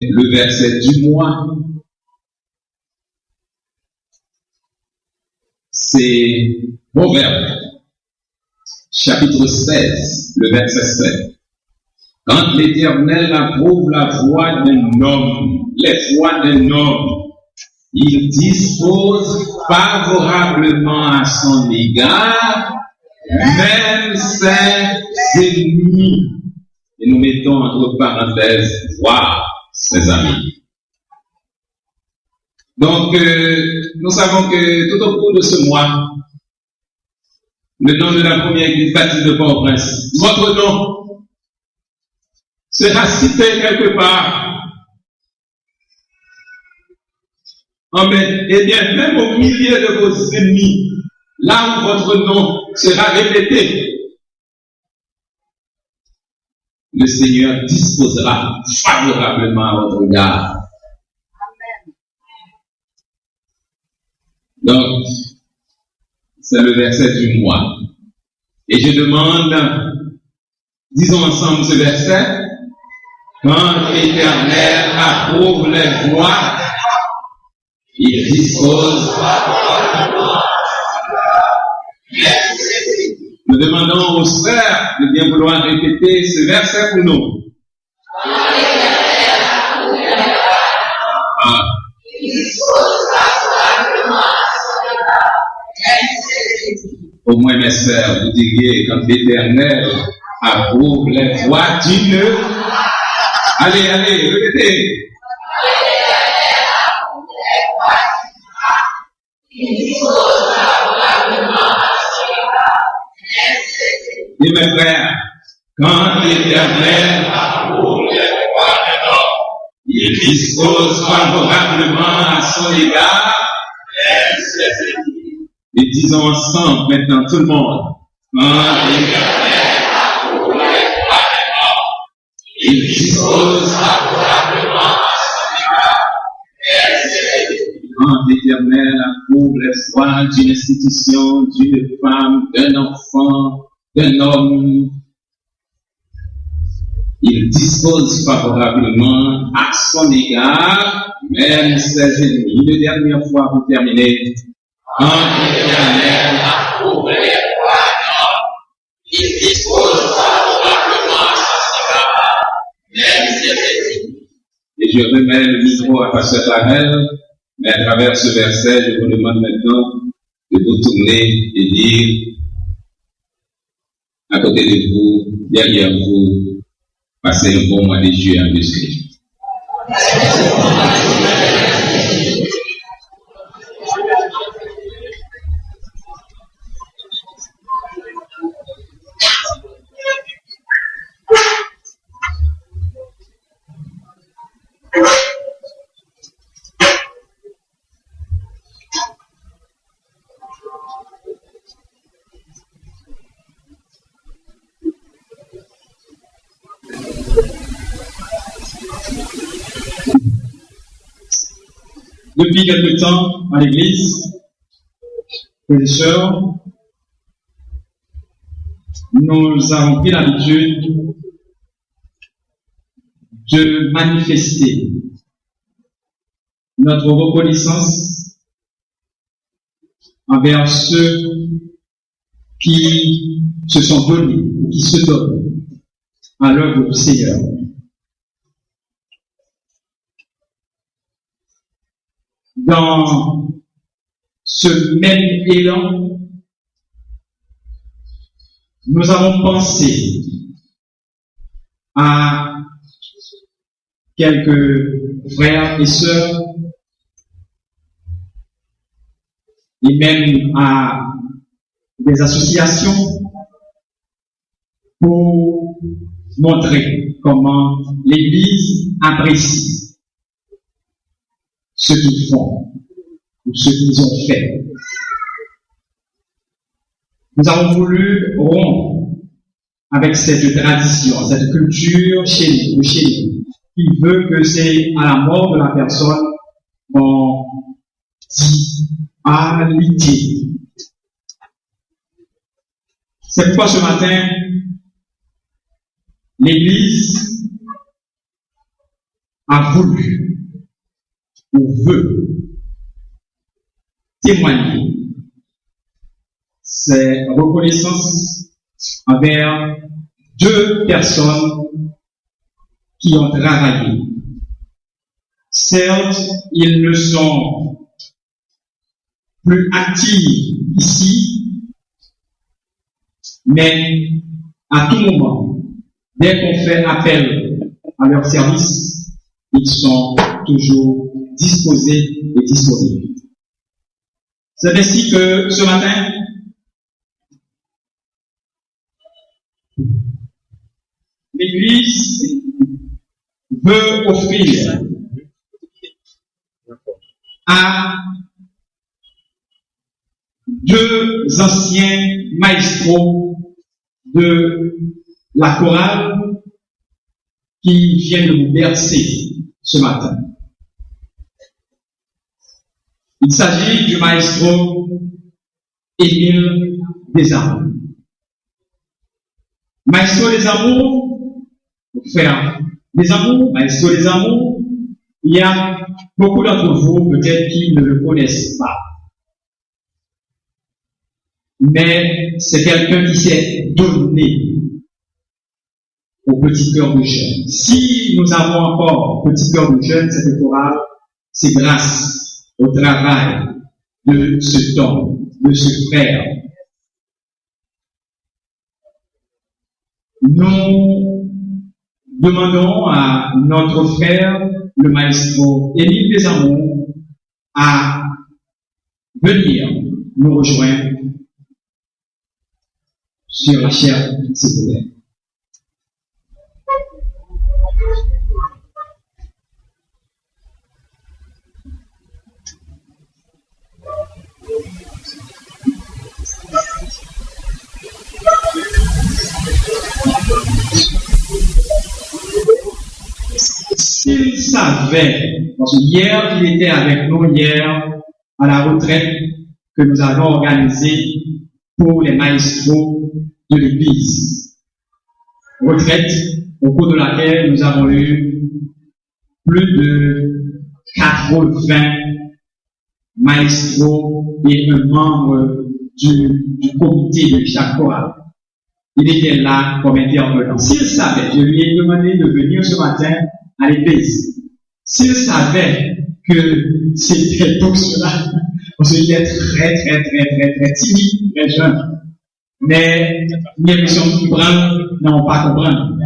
le verset du mois. C'est Proverbe, chapitre 16, le verset 7. Quand l'Éternel approuve la voie d'un homme, les voies d'un homme, il dispose favorablement à son égard, même ses ennemis. Et nous mettons entre parenthèses, voire ses amis. Donc, nous savons que tout au cours de ce mois, le nom de la première église baptiste de Port-au-Prince, votre nom sera cité quelque part. Eh bien, même au milieu de vos ennemis, là où votre nom sera répété, le Seigneur disposera favorablement à votre égard. Donc, c'est le verset du mois. Et je demande, disons ensemble ce verset, quand l'Éternel approuve les voies, il dispose favorablement. Nous demandons aux sœurs de bien vouloir répéter ce verset pour nous. Au moins, mes sœurs, vous diriez, quand l'Éternel approuve les voies d'une... Allez, répétez. Et mes frères, quand l'Éternel approuve les voies d'un homme, il dispose favorablement à son égard. Et disons ensemble maintenant tout le monde. Quand l'Éternel approuve les voies d'un homme, il dispose favorablement à son égard. Quand l'Éternel approuve les voies d'une institution, d'une femme, d'un enfant, d'un homme, il dispose favorablement à son égard, même ses ennemis. Une dernière fois pour terminer. Quand l'Éternel approuve les voies d'un homme, il dispose favorablement à son égard, même ses ennemis. Et je remets le micro à Pasteur Clavel, mais à travers ce verset, je vous demande maintenant de vous tourner et dire à côté de vous, derrière vous, passez un bon mois de juillet en Jésus-Christ. Depuis quelque temps, à l'église, frères et sœurs, nous avons pris l'habitude de manifester notre reconnaissance envers ceux qui se sont donnés, qui se donnent à l'œuvre du Seigneur. Dans ce même élan, nous avons pensé à quelques frères et sœurs et même à des associations pour montrer comment l'Église apprécie ce qu'ils font ou ce qu'ils ont fait. Nous avons voulu rompre avec cette tradition, cette culture chez nous, qui veut que c'est à la mort de la personne qu'on dit alité. C'est pourquoi ce matin, l'Église a voulu ou veut témoigner ses reconnaissances envers deux personnes qui ont travaillé. Certes, ils ne sont plus actifs ici, mais à tout moment, dès qu'on fait appel à leur service, ils sont toujours disposés et disponibles. C'est ainsi que ce matin, l'Église veut offrir à deux anciens maestros de la chorale qui viennent de nous bercer ce matin. Il s'agit du maestro Émile Desamours. Maestro Desamours, frère Desamours, maestro Desamours, il y a beaucoup d'entre vous peut-être qui ne le connaissent pas. Mais c'est quelqu'un qui s'est donné au petit cœur de jeunes. Si nous avons encore petit cœur de jeunes, cette chorale, c'est grâce au travail de cet homme, de ce frère. Nous demandons à notre frère, le maestro Émile Desamours, à venir nous rejoindre sur la chaire séculaire. S'il savait, parce que hier, il était avec nous, hier, à la retraite que nous avons organisée pour les maestros de l'Église. Retraite au cours de laquelle nous avons eu plus de 80 maestros et un membre du comité de chaque chorale. Il était là comme intervenant. S'il savait, je lui ai demandé de venir ce matin à l'église. S'il savait que c'était tout cela, parce qu'il est très timide, très jeune. Mais les personnes qui prennent n'ont pas comprendre.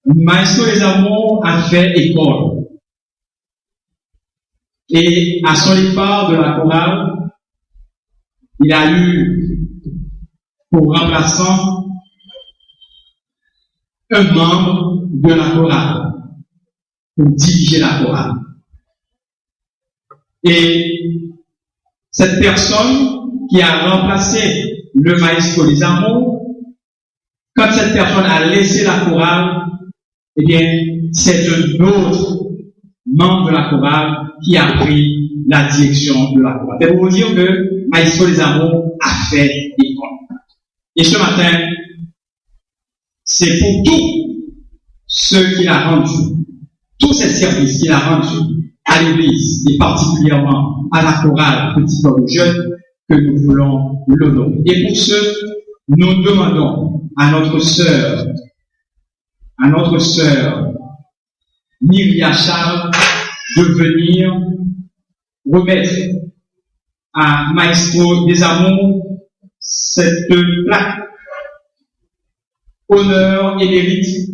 Maestro Desamours a fait école. Et à son départ de la chorale, il a eu pour remplaçant un membre de la chorale pour diriger la chorale. Et cette personne qui a remplacé le maestro Desamours, quand cette personne a laissé la chorale, eh bien, c'est un autre membre de la chorale qui a pris la direction de la chorale. C'est pour vous dire que maestro Desamours a fait école. Et ce matin, c'est pour tous ceux qu'il a rendus, tous ces services qu'il a rendus à l'Église et particulièrement à la chorale Petit Corps de Jeunes que nous voulons l'honorer. Et pour ce, nous demandons à notre sœur Myria Charles de venir remettre à Maestro Desamours cette plaque honneur et mérite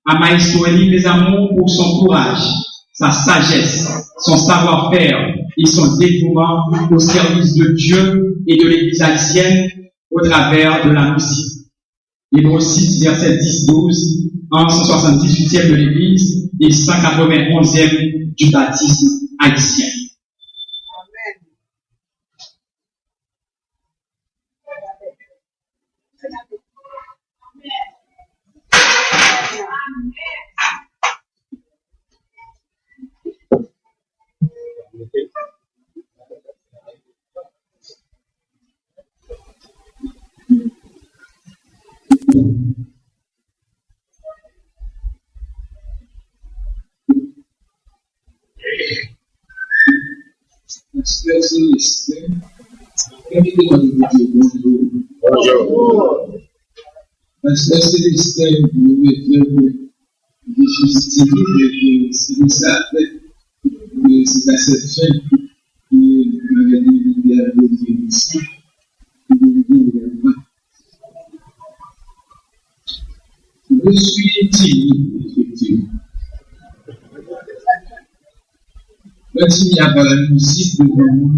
à Maestro Émile Desamours pour son courage, sa sagesse, son savoir-faire et son dévouement au service de Dieu et de l'Église haïtienne au travers de la musique. Hébreux 6, verset 10-12, en 178e de l'Église et 191e du baptisme haïtien. Bonjour. Parce que c'est le système de justifier que c'est ça, c'est à cette fin que m'avait dit à Dieu ici. Je suis timide, effectivement. Même s'il n'y a pas la musique devant moi,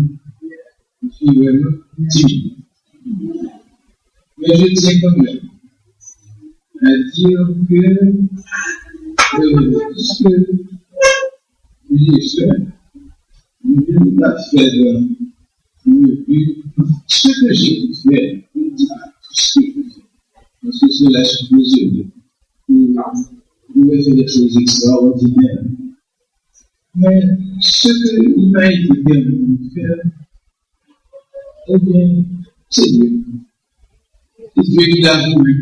je suis vraiment timide. Mais je tiens quand même à dire que ce que j'ai fait, je ne vais pas faire ce que j'ai fait, je ne dis pas tout ce que j'ai fait, parce que cela suppose pour faire des choses extraordinaires. Mais ce qu'il m'a été permis de faire, eh bien, c'est Dieu. C'est Dieu qui l'a voulu.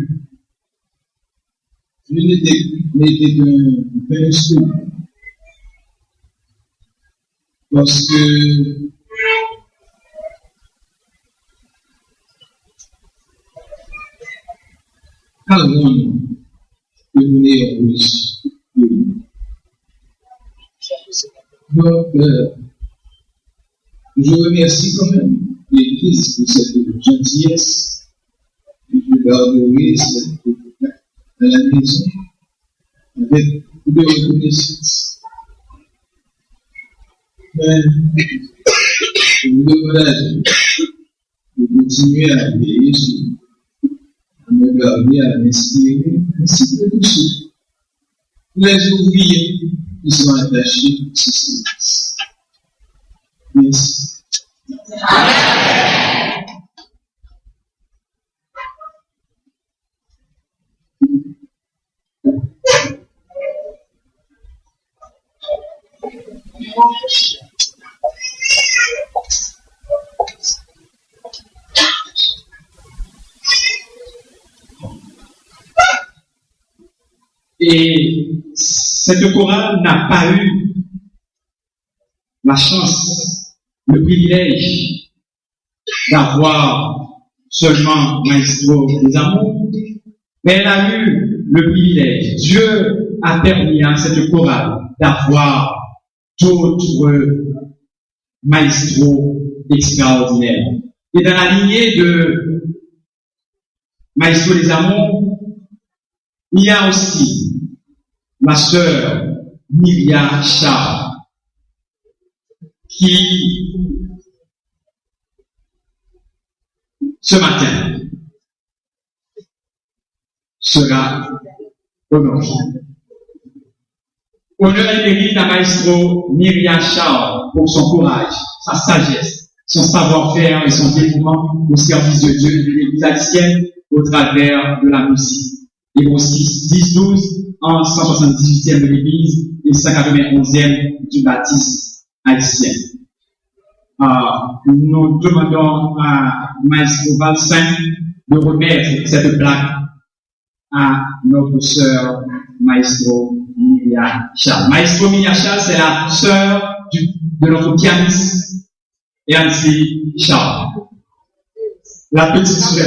Je n'étais qu'un instrument. Parce que parlons que nous n'ayons reçu. Donc, je remercie quand même l'Église pour cette gentillesse. Je garderai à la maison avec beaucoup de reconnaissance. Mais je vous demande de continuer à veiller sur à me garder, à m'inspirer, ainsi que tous ceux, les ouvriers qui sont attachés au système. Merci. Et cette chorale n'a pas eu la chance, le privilège d'avoir seulement Maestro des Amours, mais elle a eu le privilège. Dieu a permis à cette chorale d'avoir d'autres maestros extraordinaires. Et dans la lignée de Maestro des Amours, il y a aussi ma sœur Myria Charles, qui, ce matin, sera honorée. Honneur et mérite à Maestro Myria Charles pour son courage, sa sagesse, son savoir-faire et son dévouement au service de Dieu et de l'Église haïtienne au travers de la musique. Hébreux 10-12, en 178e de l'Église et 191e du baptiste haïtien. Nous demandons à Maestro Valsin de remettre cette plaque à notre sœur Maestro Myria Charles. Maestro Myria Charles, c'est la sœur de notre pianiste Yancy Charles. La petite sœur.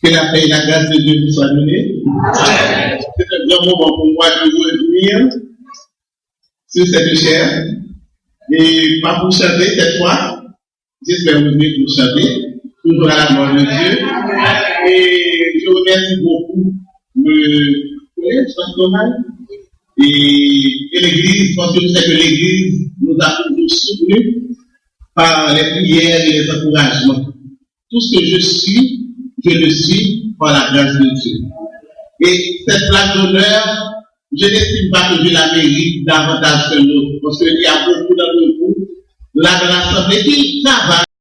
Que la paix et la grâce de Dieu nous soient données. C'est un grand moment pour moi de revenir sur cette chaire. Et pas pour chanter cette fois. J'espère revenir pour chanter. Toujours à la gloire de Dieu. Et je remercie beaucoup le collège pastoral et l'Église, parce que je sais que l'Église nous a toujours soutenus par les prières et les encouragements. Tout ce que je le suis par la grâce de Dieu. Et cette plaque d'honneur, je n'estime pas que je la mérite davantage que l'autre, parce qu'il y a beaucoup d'entre vous, là dans l'assemblée, qui travaillent